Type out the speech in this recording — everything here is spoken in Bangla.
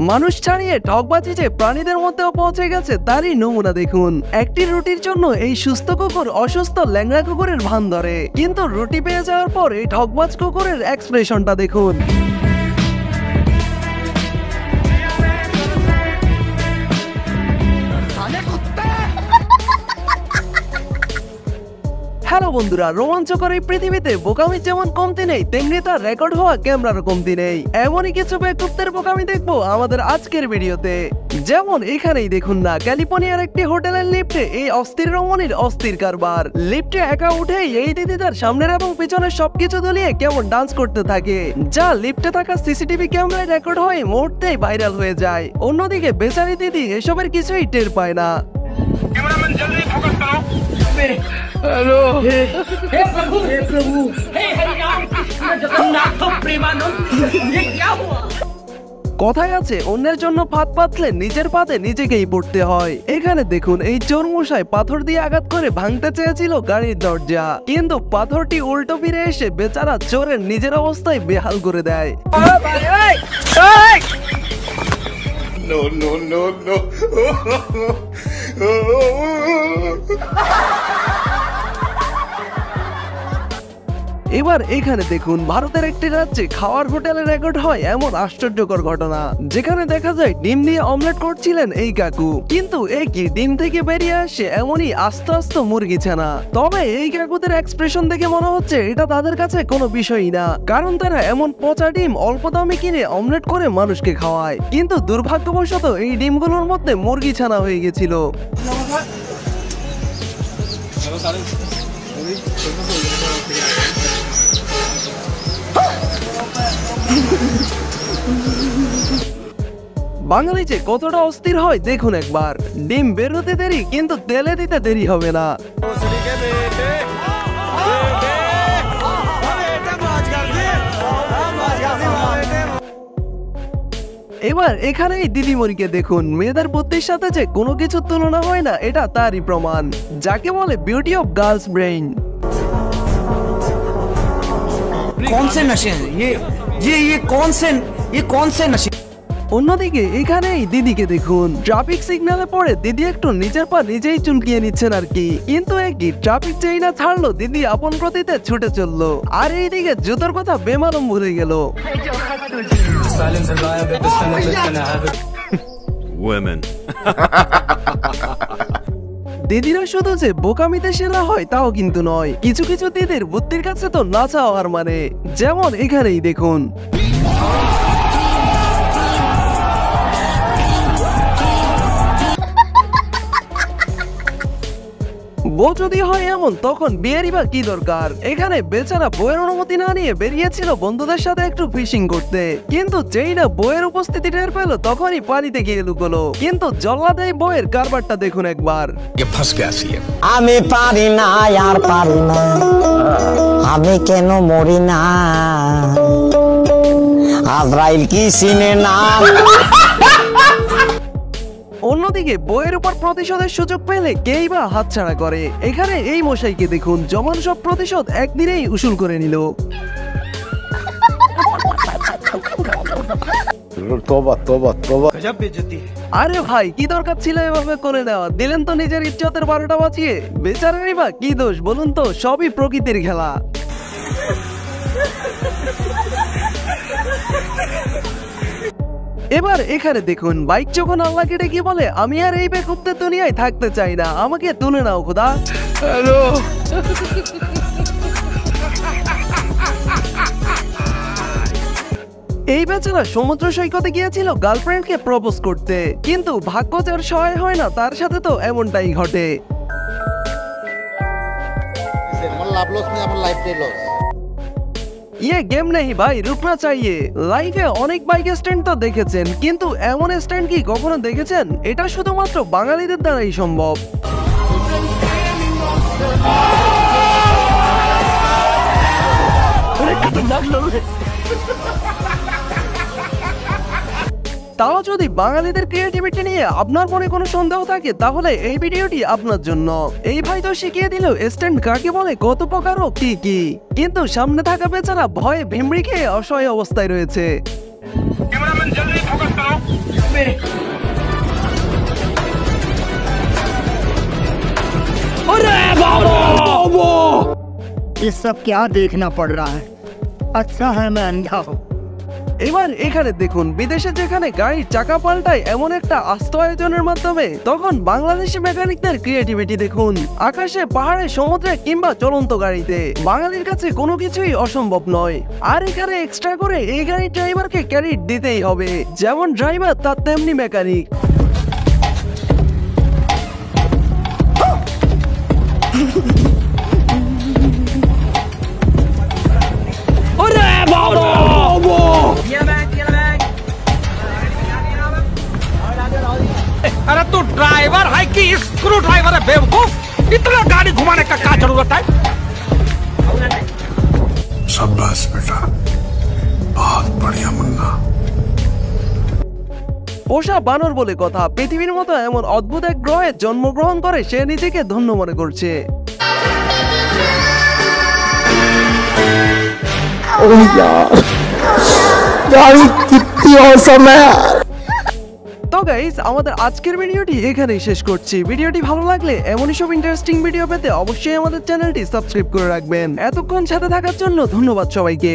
মানুষ ছাড়িয়ে ঠকবাজি যে প্রাণীদের মধ্যেও পৌঁছে গেছে তারই নমুনা দেখুন। একটি রুটির জন্য এই সুস্থ কুকুর অসুস্থ ল্যাংড়া কুকুরের ভান ধরে, কিন্তু রুটি পেয়ে যাওয়ার পর এই ঠকবাজ কুকুরের এক্সপ্রেশনটা দেখুন। হ্যালো বন্ধুরা, রোমাঞ্চকর এই পৃথিবীতে বোকামির যেমন কমতি নেই, তেমনি তার রেকর্ড হওয়া ক্যামেরারও কমতি নেই। এমনই কিছু বেকুবদের বোকামি দেখবো আমাদের আজকের ভিডিওতে। যেমন এখানেই দেখুন না, ক্যালিফোর্নিয়ার একটি হোটেলের লিফটে এই অস্থির রমণীর অস্থির কারবার। লিফটে একা উঠেই এই দিদি তার সামনের এবং পিছনের সবকিছু দুলিয়ে কেমন ডান্স করতে থাকে, যা লিফটে থাকা সিসিটিভি ক্যামেরায় রেকর্ড হয়ে মুহূর্তেই ভাইরাল হয়ে যায়। অন্যদিকে বেচারি দিদি এসবের কিছুই টের পায় না। हेलो हे प्रभु हे हरिनाम कृष्ण जगन्नाथ प्रेमानंद ये क्या हुआ? কথায় আছে, অন্যের জন্য ফাঁদ পাতলে নিজের পাতে নিজেকেই পড়তে হয়। এখানে দেখুন, এই চোর মশাই পাথর দিয়ে আঘাত করে ভাঙতে চেয়েছিল গাড়ির দরজা, কিন্তু পাথরটি উল্টো ফিরে এসে বেচারা চোরের নিজের অবস্থায় বেহাল করে দেয়। No, no, no, no. এবার এখানে দেখুন, ভারতের একটি রাজ্যে খাওয়ার হোটেলে রেকর্ড হয় এমন আশ্চর্যকর ঘটনা, যেখানে দেখা যায় ডিম দিয়ে অমলেট করছিলেন এই কাকু, কিন্তু এই কি ডিম থেকে বেরিয়ে আসে এমনই আস্তে আস্তে মুরগি ছানা। তবে এই কাকুদের এক্সপ্রেশন দেখে মনে হচ্ছে এটা তাদের কাছে কোনো বিষয়ই না, কারণ তারা এমন পচা ডিম অল্প দামে কিনে অমলেট করে মানুষকে খাওয়ায়, কিন্তু দুর্ভাগ্যবশত এই ডিমগুলোর মধ্যে মুরগি ছানা হয়ে গেছিল। বাঙালি যে কতটা অস্থির হয় দেখুন একবার। ডিম বেরোতে দেরি, কিন্তু তেলে দিতে দেরি হবে না। এবার এখানে এই দিদিমণিকে দেখুন, মেয়েদের বুদ্ধির সাথে যে কোনো কিছুর তুলনা হয় না, এটা তারই প্রমাণ, যাকে বলে বিউটি অফ গার্লস ব্রেইন। कौन से नशे हैं ये कौन से नशे? অন্যদিকে এখানে এই দিদিকে দেখুন, ট্রাফিক সিগন্যালে পড়ে দিদি একটু নিজের পা নিজেই চুলকিয়ে নিচ্ছেন আর কি, কিন্তু একই ট্রাফিক যেই না ছাড়লো দিদি আপন গতিতে ছুটে চললো, আর এইদিকে জুতোর কথা বেমালুম ভুলে গেল। দিদিরা শুধু যে বোকামিতে সেরা হয় তাও কিন্তু নয়, কিছু কিছু দিদির বুদ্ধির কাছে তো না চাওয়ার মানে। যেমন এখানেই দেখুন, বউ যদি হয় এমন, তখন বিয়েরই বা কি দরকার। এখানে বেচারা বউয়ের অনুমতি না নিয়ে বেরিয়েছিল বন্ধুদের সাথে একটু ফিশিং করতে, কিন্তু যেই না বউয়ের উপস্থিতি টের পেল তখনই পানিতে গিয়ে লুকোলো। কিন্তু জল্লাদের বউয়ের কারবারটা দেখুন একবার। আমি পারি না আর পারি না, আমি কেন মরি না, আজরাইল কি চিনে না। অন্যদিকে বইয়ের উপর প্রতিশোধের সুযোগ পেলে কেই বা হাতছাড়া করে। এখানে এই মশাইকে দেখুন, জমান সব প্রতিশোধ একদিনেই উসুল করে নিল। আরে ভাই, কি দরকার ছিল এভাবে করে নেওয়া? দিলেন তো নিজের ইজ্জতের 12টা বাঁচিয়ে। বেচারারই বা কি দোষ বলুন তো, সবই প্রকৃতির খেলা। এবার এখানে দেখুন, বাইক যখন আল্লাহকে ডেকে বলে, আমি আর এই বেকুবদের দুনিয়ায় থাকতে চাই না, আমাকে তুলে নাও খোদা। হ্যালো, এই বেচারা সমুদ্র সৈকতে গিয়েছিল গার্লফ্রেন্ডকে প্রপোজ করতে, কিন্তু ভাগ্য যার সহায় হয় না তার সাথে তো এমনটাই ঘটে। ये गेम नहीं भाई, रुकना चाहिए। লাইফে অনেক বাইক স্ট্যান্ড তো দেখেছেন, কিন্তু এমন স্ট্যান্ড কি কখনো দেখেছেন? এটা শুধুমাত্র বাঙালিদের দ্বারাই সম্ভব। তাও যদি বাঙালিদের ক্রিয়েটিভিটি নিয়ে আপনার মনে কোনো সন্দেহ থাকে, তাহলে এই ভিডিওটি আপনার জন্য। এই ভাই তো শিখিয়ে দিল স্ট্যান্ড কাকে বলে, কত প্রকার ও কি কি, কিন্তু সামনে থাকা বেচারা ভয়ে ভিমড়ি খেয়ে অসহায় অবস্থায় রয়েছে। ये सब क्या देखना पड़ रहा है? अच्छा है मैं अंधा हूँ। এবার এখানে দেখুন বিদেশে যেখানে গাড়ির চাকা পাল্টায় এমন একটা আস্ত আয়োজনের মাধ্যমে তখন বাংলাদেশি মেকানিকদের ক্রিয়েটিভিটি দেখুন। আকাশে পাহাড়ে সমুদ্রে কিংবা চলন্ত গাড়িতে বাঙালির কাছে কোনো কিছুই অসম্ভব নয়। আর এখানে এক্সট্রা করে এই গাড়ির ড্রাইভারকে ক্রেডিট দিতেই হবে, যেমন ড্রাইভার তার তেমনি মেকানিক। अरे तू ड्राइवर है कि स्क्रू ड्राइवर है बेवकूफ? इतना गाड़ी घुमाने का क्या जरूरत है? शाबाश बेटा, बहुत बढ़िया मुन्ना। পোষা বানর বলে কথা, পৃথিবীর মতো এমন অদ্ভুত এক গ্রহে জন্মগ্রহণ করে সে নিজেকে ধন্য মনে করছে। তো গাইস, আমাদের আজকের ভিডিওটি এখানেই শেষ করছি। ভিডিওটি ভালো লাগলে এমনই সব ইন্টারেস্টিং ভিডিও পেতে অবশ্যই আমাদের চ্যানেলটি সাবস্ক্রাইব করে রাখবেন। এতক্ষণ সাথে থাকার জন্য ধন্যবাদ সবাইকে।